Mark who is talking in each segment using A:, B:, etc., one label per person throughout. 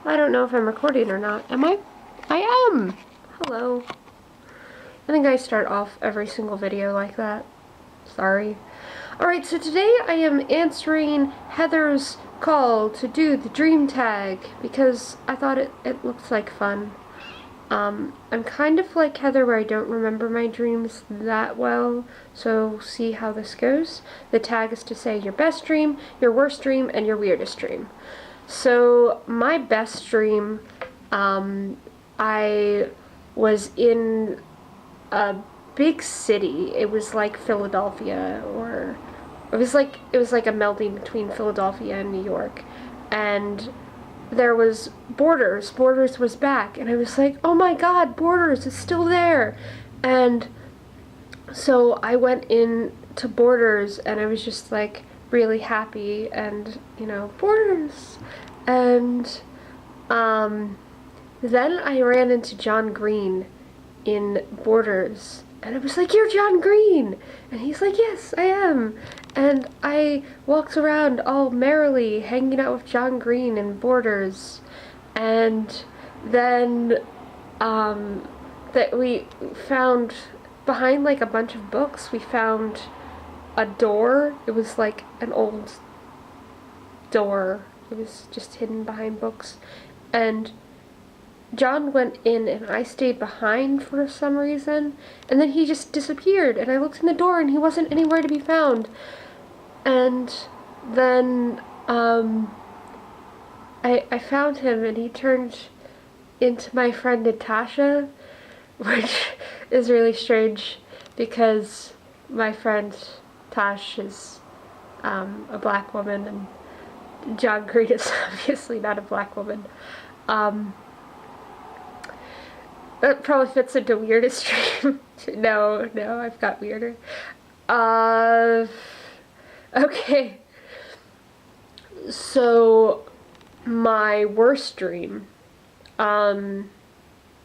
A: I don't know if I'm recording or not. Am I? I am! Hello. I think I start off every single video like that. Sorry. Alright, so today I am answering Heather's call to do the dream tag because I thought it looks like fun. I'm kind of like Heather where I don't remember my dreams that well, so see how this goes. The tag is to say your best dream, your worst dream, and your weirdest dream. So my best dream, I was in a big city. It was like Philadelphia, or it was like a melding between Philadelphia and New York, and there was Borders. Borders was back, and I was like, oh my God, Borders is still there, and so I went in to Borders, and I was just like really happy, and Borders, and then I ran into John Green in Borders, and I was like, you're John Green, and he's like, yes, I am, and I walked around all merrily hanging out with John Green in Borders, and then that we found behind like a bunch of books, we found a door. It was like an old door. It was just hidden behind books, and John went in and I stayed behind for some reason, and then he just disappeared, and I looked in the door and he wasn't anywhere to be found. And then I found him, and he turned into my friend Natasha, which is really strange because my friend Tash is a black woman, and John Green is obviously not a black woman. That probably fits into weirdest dream. No, I've got weirder. Okay. So, my worst dream. My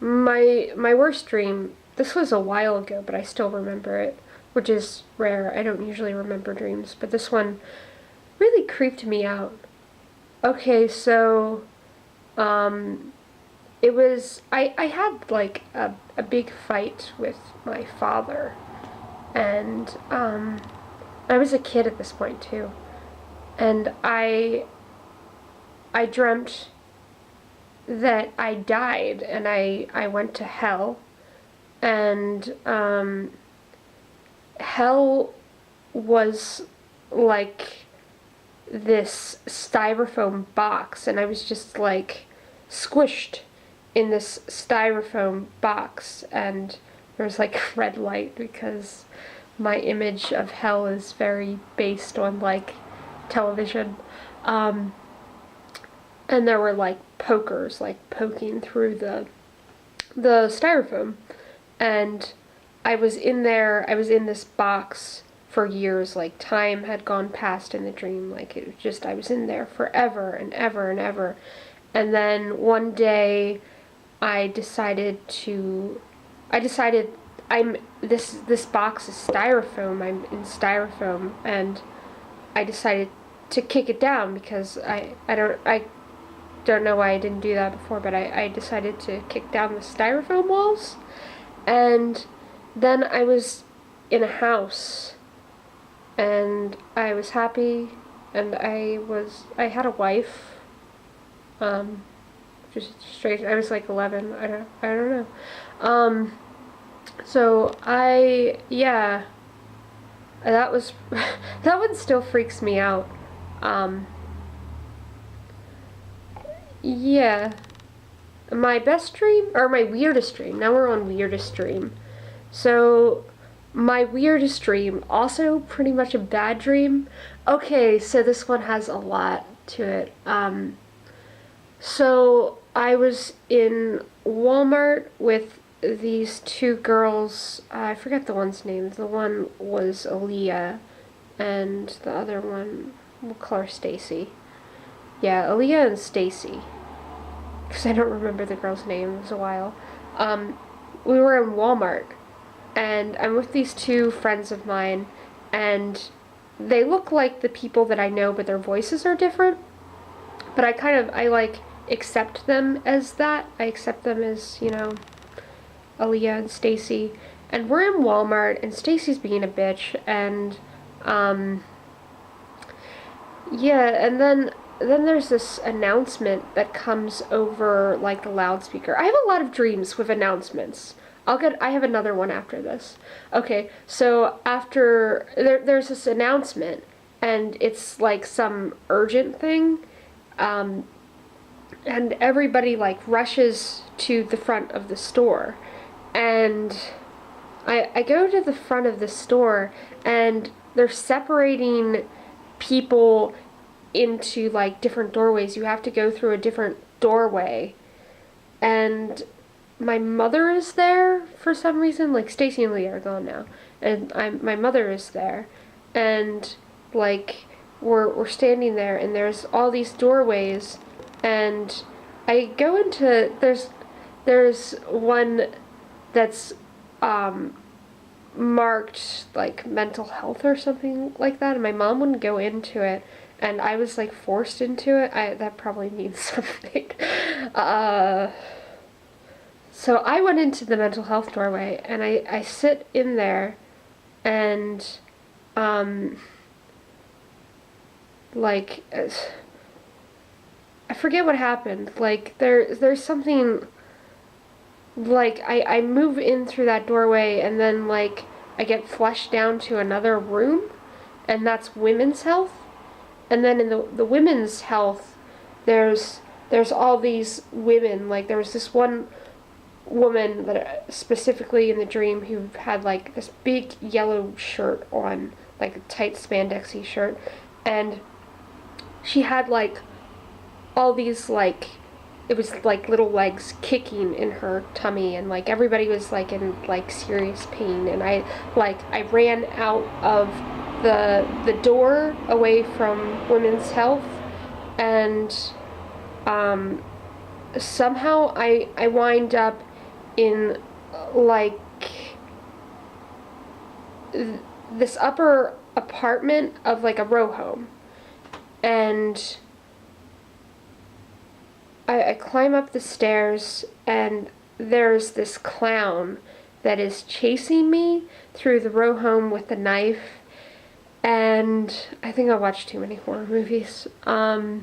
A: worst dream, this was a while ago, but I still remember it, which is rare. I don't usually remember dreams, but this one really creeped me out. Okay, so, it was, I had like a big fight with my father, and I was a kid at this point too, and I dreamt that I died, and I went to hell, and hell was like this styrofoam box, and I was just like squished in this styrofoam box, and there was like red light because my image of hell is very based on like television, and there were like pokers like poking through the styrofoam, and I was in this box for years. Like time had gone past in the dream, like it was just, I was in there forever and ever and ever. And then one day I decided this box is styrofoam, I'm in styrofoam, and I decided to kick it down because I don't know why I didn't do that before, but I decided to kick down the styrofoam walls, and then I was in a house, and I was happy, and I had a wife, just strange. I was like 11. I don't know. So yeah, that was that one still freaks me out. Yeah, my best dream or my weirdest dream. Now we're on weirdest dream. So my weirdest dream, also pretty much a bad dream. Okay, so this one has a lot to it. So I was in Walmart with these two girls. I forget the one's name. The one was Aaliyah, and the other one, we'll call her Stacy. Yeah, Aaliyah and Stacy, because I don't remember the girl's name. It was a while. We were in Walmart, and I'm with these two friends of mine, and they look like the people that I know, but their voices are different. But I like accept them as that. I accept them as, you know, Aaliyah and Stacy. And we're in Walmart, and Stacy's being a bitch, and, yeah, and then there's this announcement that comes over, like, the loudspeaker. I have a lot of dreams with announcements. I have another one after this. Okay, so after, there's this announcement, and it's, like, some urgent thing, and everybody, like, rushes to the front of the store, and I go to the front of the store, and they're separating people into, like, different doorways. You have to go through a different doorway, and my mother is there for some reason. Like, Stacy and Leah are gone now, and my mother is there, and, like, we're standing there, and there's all these doorways, and I go into, there's one that's marked, like, mental health or something like that, and my mom wouldn't go into it, and I was, like, forced into it. That probably means something. So I went into the mental health doorway, and I sit in there, and, like, I forget what happened. Like, there's something, like, I move in through that doorway, and then, like, I get flushed down to another room, and that's women's health. And then in the women's health, there's all these women. Like, there was this one woman that specifically in the dream who had, like, this big yellow shirt on, like a tight spandexy shirt, and she had, like, all these, like, it was like little legs kicking in her tummy, and, like, everybody was, like, in, like, serious pain, and I ran out of the door away from women's health, and somehow I wind up in, like, this upper apartment of, like, a row home, and I climb up the stairs, and there's this clown that is chasing me through the row home with a knife, and I think I watched too many horror movies. So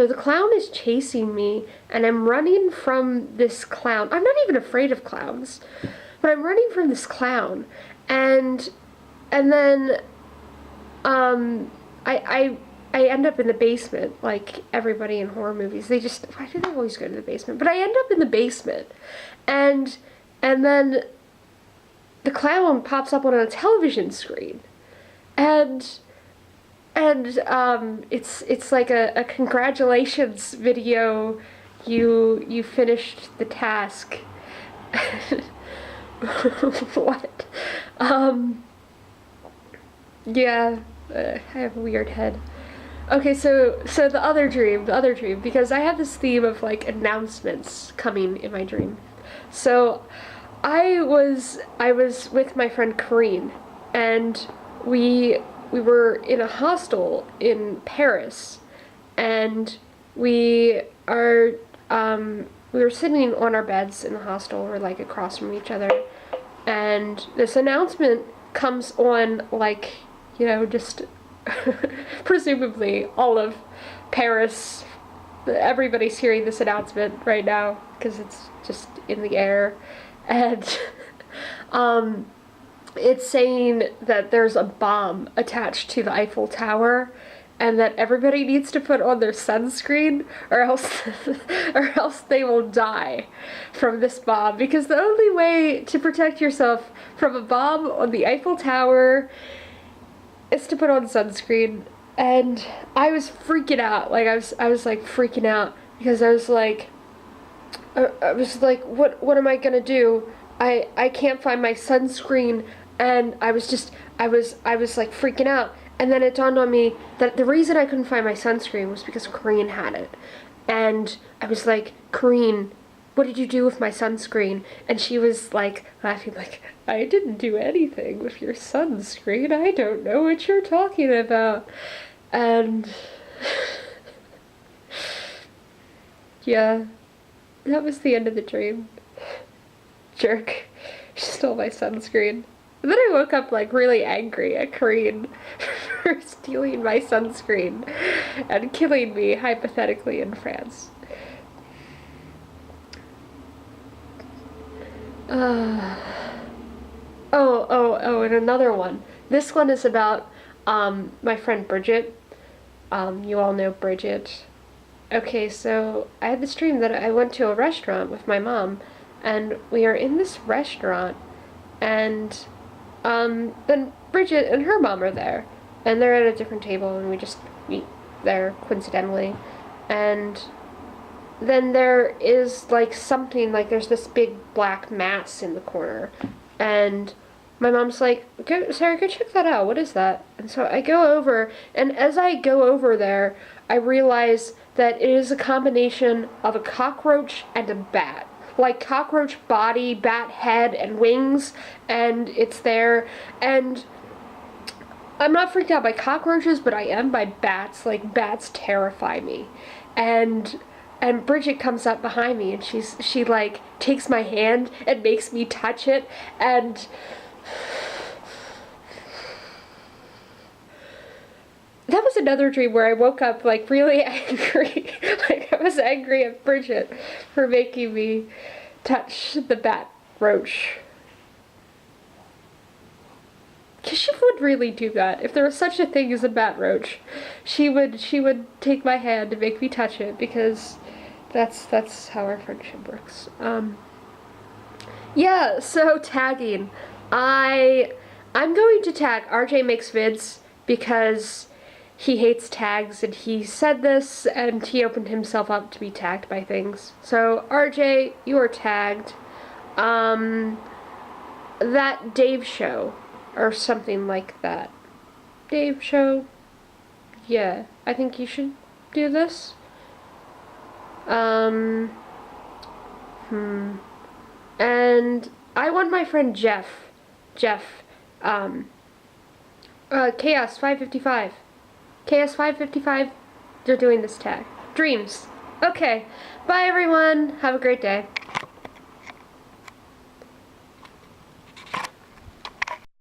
A: the clown is chasing me, and I'm running from this clown. I'm not even afraid of clowns, but I'm running from this clown, and then I end up in the basement, like everybody in horror movies. Why do they always go to the basement? But I end up in the basement, and then the clown pops up on a television screen, and it's like a congratulations video. You finished the task. What? Yeah, I have a weird head. Okay, so the other dream, because I have this theme of, like, announcements coming in my dream. So I was with my friend Corinne, and we were in a hostel in Paris, and we were sitting on our beds in the hostel, or, like, across from each other, and this announcement comes on, like, you know, just presumably all of Paris, everybody's hearing this announcement right now, because it's just in the air, and it's saying that there's a bomb attached to the Eiffel Tower, and that everybody needs to put on their sunscreen, or else they will die from this bomb, because the only way to protect yourself from a bomb on the Eiffel Tower is to put on sunscreen. And I was freaking out. Like, I was like freaking out, because I was like, what am I gonna do? I can't find my sunscreen, and I was like freaking out. And then it dawned on me that the reason I couldn't find my sunscreen was because Corinne had it. And I was like, Corinne, what did you do with my sunscreen? And she was, like, laughing, like, I didn't do anything with your sunscreen. I don't know what you're talking about. And Yeah, that was the end of the dream. Jerk. She stole my sunscreen. And then I woke up like really angry at Kareen for stealing my sunscreen and killing me hypothetically in France. And another one. This one is about my friend Bridget. You all know Bridget. Okay, so I had this dream that I went to a restaurant with my mom, and we are in this restaurant, and then Bridget and her mom are there, and they're at a different table, and we just meet there coincidentally, and then there is like something, like there's this big black mass in the corner, and my mom's like, Sarah, go check that out. What is that? And so I go over, and as I go over there, I realize that it is a combination of a cockroach and a bat. Like cockroach body, bat head, and wings, and it's there. And I'm not freaked out by cockroaches, but I am by bats. Like, bats terrify me. And Bridget comes up behind me, and she like takes my hand and makes me touch it, and that was another dream where I woke up like really angry. Like, I was angry at Bridget for making me touch the bat roach. Because she would really do that. If there was such a thing as a bat roach, she would take my hand and make me touch it, because that's how our friendship works. Yeah, so tagging. I'm going to tag RJmakesvids because he hates tags, and he said this, and he opened himself up to be tagged by things. So, RJ, you are tagged. That Dave show, or something like that. Dave show? Yeah, I think you should do this. And I want my friend Jeff, Chaos 555. Chaos 555, they're doing this tag. Dreams. Okay, bye everyone. Have a great day.